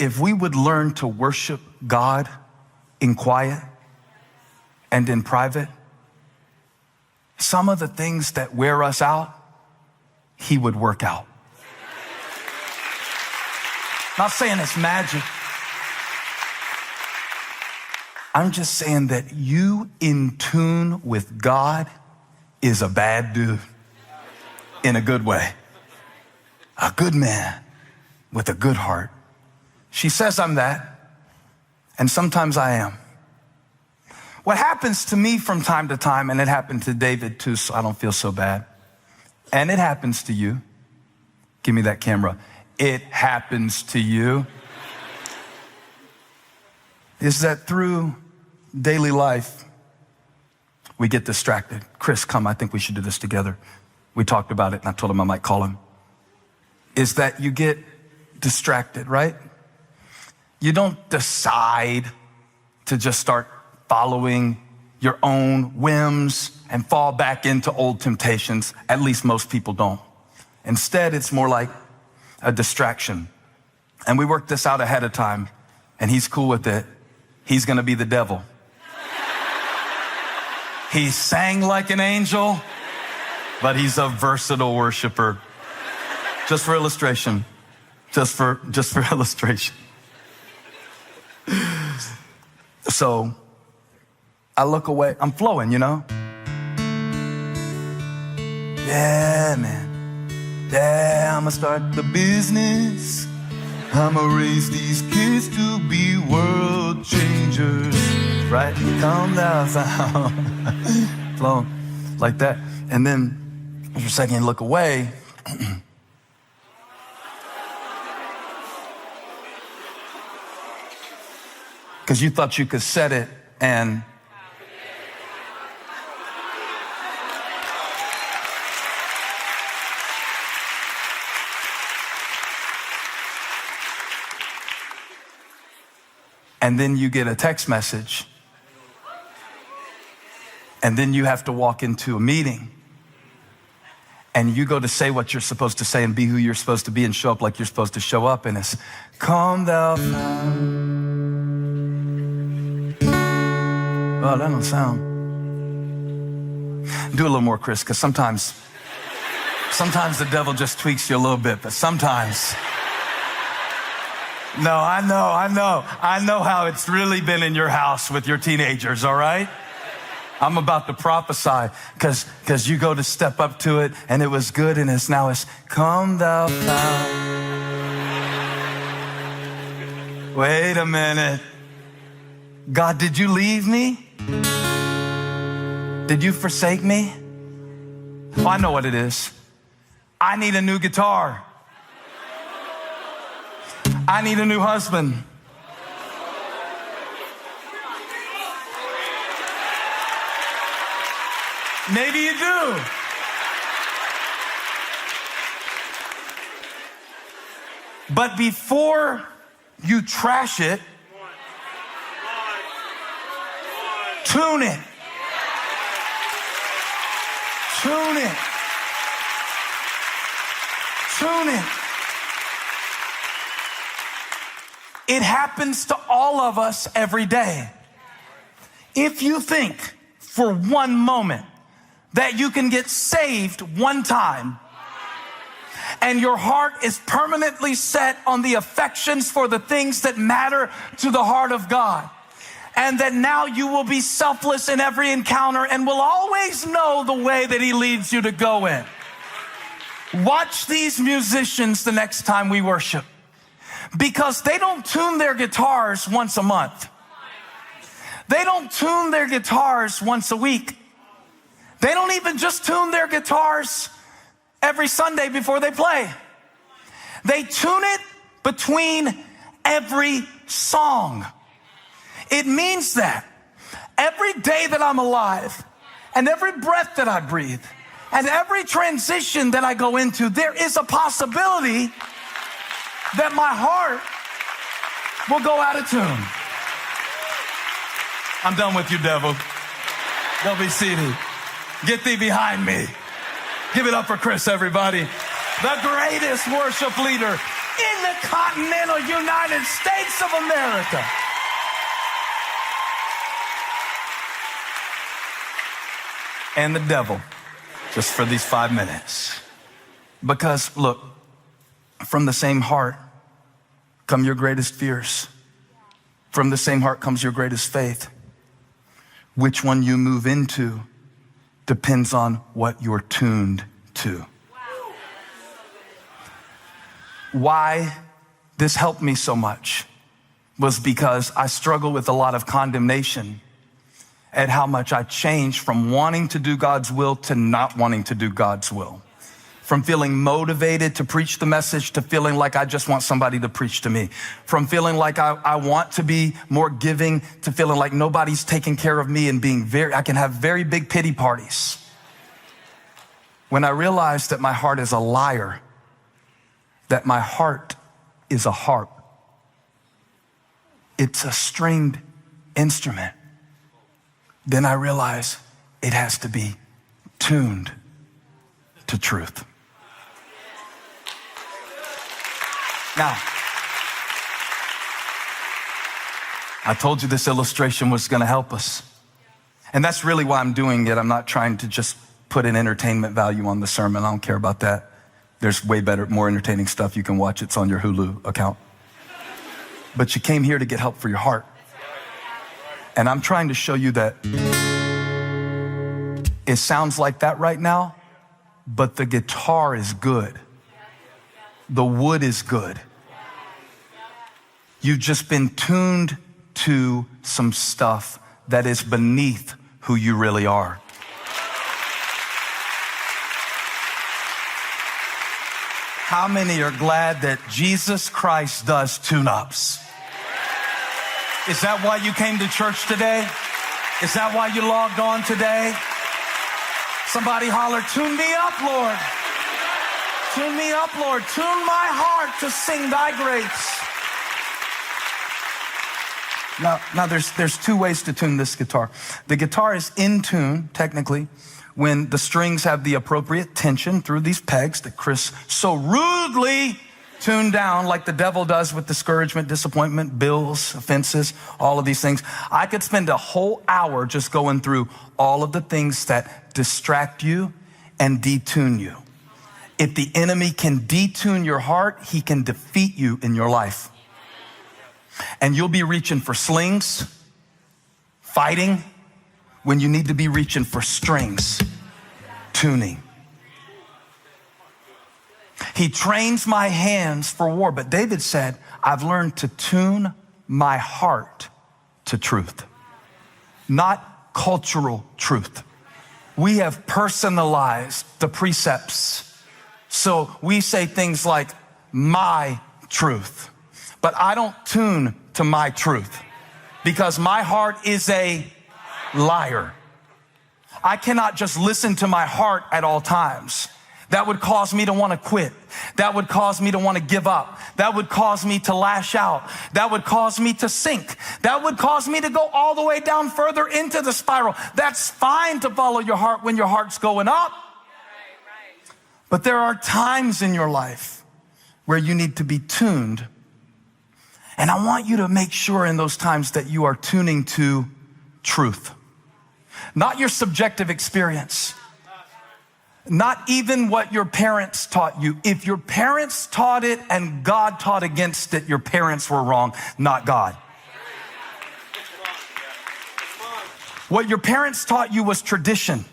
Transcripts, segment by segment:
if we would learn to worship God in quiet and in private, some of the things that wear us out, he would work out. Not saying it's magic. I'm just saying that you in tune with God is a bad dude in a good way. A good man with a good heart. She says I'm that, and sometimes I am. What happens to me from time to time, and it happened to David too, so I don't feel so bad, and it happens to you. Give me that camera. It happens to you. Is that through daily life, we get distracted. Chris, come, I think we should do this together. We talked about it, and I told him I might call him. Is that you get distracted, right? You don't decide to just start following your own whims and fall back into old temptations. At least most people don't. Instead, it's more like a distraction. And we worked this out ahead of time, and he's cool with it. He's gonna be the devil. He sang like an angel, but he's a versatile worshiper. Just for illustration. Just for illustration. So I look away. I'm flowing, you know? Yeah, man. Yeah, I'ma start the business. I'ma raise these kids to be world changers. Right? Calm down, flowing like that. And then for a second you look away. Because you thought you could set it and then you get a text message, and then you have to walk into a meeting, and you go to say what you're supposed to say and be who you're supposed to be and show up like you're supposed to show up, and it's, come thou fount. Oh, that don't sound. Do a little more, Chris, because sometimes the devil just tweaks you a little bit, but sometimes. No, I know how it's really been in your house with your teenagers, all right? I'm about to prophesy because you go to step up to it and it was good, and it's come thou fount. Wait a minute. God, did you leave me? Did you forsake me? Oh, I know what it is. I need a new guitar. I need a new husband. Maybe you do. But before you trash it, tune it. Tune it. Tune it. It happens to all of us every day. If you think for one moment that you can get saved one time and your heart is permanently set on the affections for the things that matter to the heart of God, and that now you will be selfless in every encounter and will always know the way that he leads you to go in. Watch these musicians the next time we worship. Because they don't tune their guitars once a month. They don't tune their guitars once a week. They don't even just tune their guitars every Sunday before they play. They tune it between every song. It means that every day that I'm alive, and every breath that I breathe, and every transition that I go into, there is a possibility that my heart will go out of tune. I'm done with you, devil. Go be seated. Get thee behind me. Give it up for Chris, everybody. The greatest worship leader in the continental United States of America. And the devil, just for these 5 minutes. Because look, from the same heart come your greatest fears. From the same heart comes your greatest faith. Which one you move into depends on what you're tuned to. Why this helped me so much was because I struggle with a lot of condemnation at how much I changed from wanting to do God's will to not wanting to do God's will. From feeling motivated to preach the message to feeling like I just want somebody to preach to me. From feeling like I want to be more giving to feeling like nobody's taking care of me and I can have very big pity parties. When I realized that my heart is a liar, that my heart is a harp. It's a stringed instrument. Then I realize it has to be tuned to truth. Now, I told you this illustration was going to help us. And that's really why I'm doing it. I'm not trying to just put an entertainment value on the sermon. I don't care about that. There's way better, more entertaining stuff you can watch. It's on your Hulu account. But you came here to get help for your heart. And I'm trying to show you that it sounds like that right now, but the guitar is good. The wood is good. You've just been tuned to some stuff that is beneath who you really are. How many are glad that Jesus Christ does tune-ups? Is that why you came to church today? Is that why you logged on today? Somebody holler, tune me up, Lord. Tune me up, Lord. Tune my heart to sing thy grace. Now there's two ways to tune this guitar. The guitar is in tune, technically, when the strings have the appropriate tension through these pegs that Chris so rudely tuned down, like the devil does with discouragement, disappointment, bills, offenses, all of these things. I could spend a whole hour just going through all of the things that distract you and detune you. If the enemy can detune your heart, he can defeat you in your life. And you'll be reaching for slings, fighting, when you need to be reaching for strings, tuning. He trains my hands for war. But David said, I've learned to tune my heart to truth, not cultural truth. We have personalized the precepts. So we say things like, my truth. But I don't tune to my truth because my heart is a liar. I cannot just listen to my heart at all times. That would cause me to want to quit. That would cause me to want to give up. That would cause me to lash out. That would cause me to sink. That would cause me to go all the way down further into the spiral. That's fine to follow your heart when your heart's going up. But there are times in your life where you need to be tuned. And I want you to make sure in those times that you are tuning to truth. Not your subjective experience. Not even what your parents taught you. If your parents taught it and God taught against it, your parents were wrong, not God. What your parents taught you was tradition.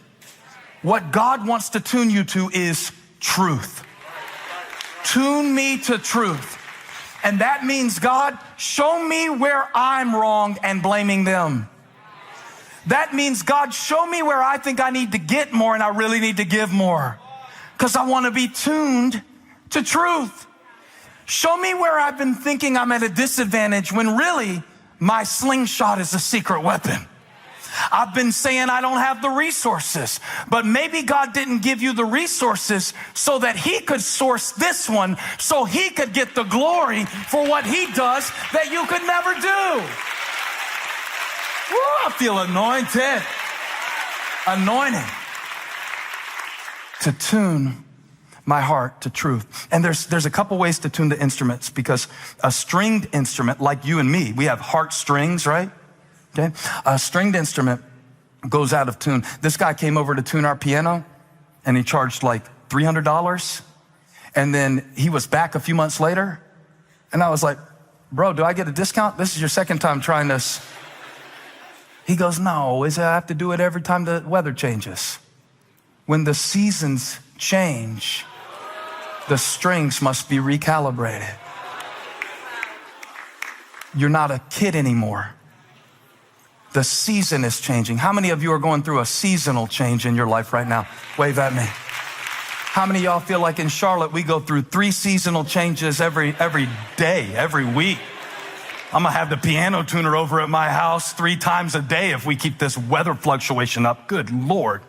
What God wants to tune you to is truth. Tune me to truth. And that means, God, show me where I'm wrong and blaming them. That means, God, show me where I think I need to get more and I really need to give more. Because I want to be tuned to truth. Show me where I've been thinking I'm at a disadvantage when really my slingshot is a secret weapon. I've been saying I don't have the resources, but maybe God didn't give you the resources so that he could source this one so he could get the glory for what he does that you could never do. Woo, I feel anointed. Anointing. To tune my heart to truth. And there's a couple ways to tune the instruments, because a stringed instrument, like you and me, we have heart strings, right? Okay. A stringed instrument goes out of tune. This guy came over to tune our piano and he charged like $300. And then he was back a few months later. And I was like, bro, do I get a discount? This is your second time trying this. He goes, no, I have to do it every time the weather changes. When the seasons change, the strings must be recalibrated. You're not a kid anymore. The season is changing. How many of you are going through a seasonal change in your life right now? Wave at me. How many of y'all feel like in Charlotte, we go through 3 seasonal changes every day, every week? I'm gonna have the piano tuner over at my house 3 times a day if we keep this weather fluctuation up. Good Lord.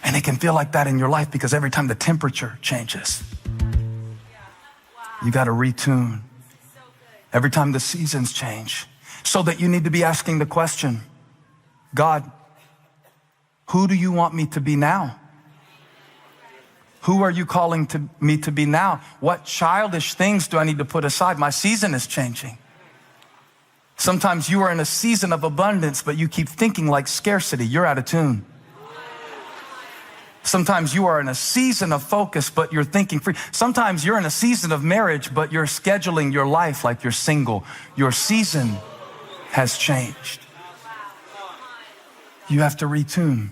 And it can feel like that in your life because every time the temperature changes, you gotta retune. Every time the seasons change. So that you need to be asking the question, God, who do you want me to be now? Who are you calling me to be now? What childish things do I need to put aside? My season is changing. Sometimes you are in a season of abundance, but you keep thinking like scarcity. You're out of tune. Sometimes you are in a season of focus, but you're thinking free. Sometimes you're in a season of marriage, but you're scheduling your life like you're single. Your season has changed. You have to retune.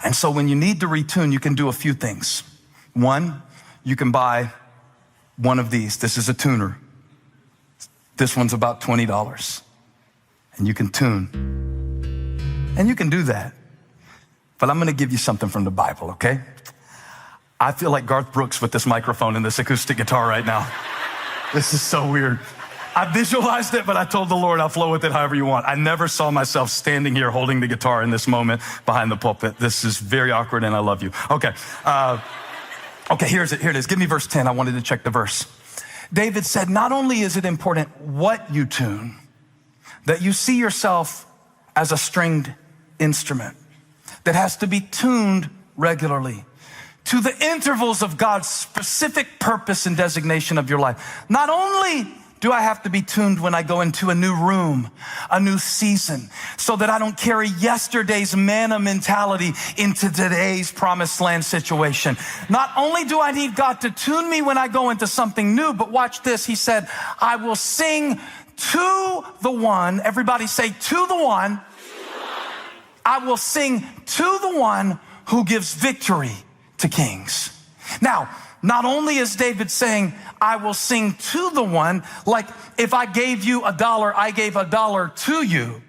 And so when you need to retune, you can do a few things. One, you can buy one of these. This is a tuner. This one's about $20. And you can tune. And you can do that. But I'm going to give you something from the Bible, okay? I feel like Garth Brooks with this microphone and this acoustic guitar right now. This is so weird. I visualized it, but I told the Lord I'll flow with it however you want. I never saw myself standing here holding the guitar in this moment behind the pulpit. This is very awkward, and I love you. Okay, here it is. Give me verse 10. I wanted to check the verse. David said, not only is it important what you tune, that you see yourself as a stringed instrument that has to be tuned regularly to the intervals of God's specific purpose and designation of your life. Not only do I have to be tuned when I go into a new room, a new season, so that I don't carry yesterday's manna mentality into today's promised land situation. Not only do I need God to tune me when I go into something new, but watch this. He said, I will sing to the one. Everybody say, to the one. I will sing to the one who gives victory to kings. Now, not only is David saying, I will sing to the one, like if I gave you $1, I gave $1 to you.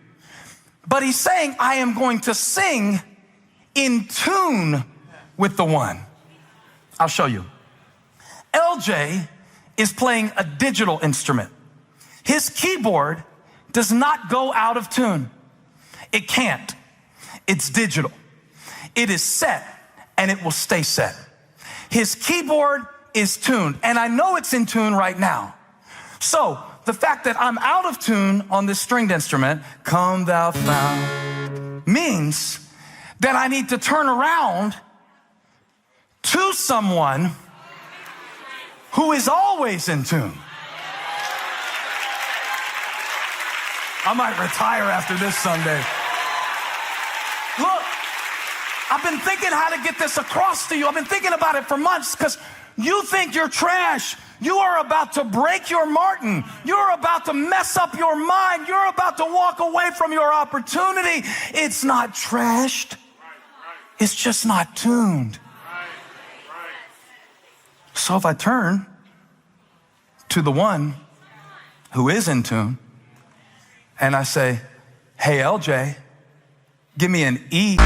But he's saying, I am going to sing in tune with the one. I'll show you. LJ is playing a digital instrument. His keyboard does not go out of tune. It can't. It's digital. It is set and it will stay set. His keyboard is tuned, and I know it's in tune right now. So the fact that I'm out of tune on this stringed instrument, come thou fount, means that I need to turn around to someone who is always in tune. I might retire after this Sunday. Look, I've been thinking how to get this across to you. I've been thinking about it for months because you think you're trash. You are about to break your Martin. You're about to mess up your mind. You're about to walk away from your opportunity. It's not trashed. It's just not tuned. So if I turn to the one who is in tune and I say, hey, LJ, give me an E.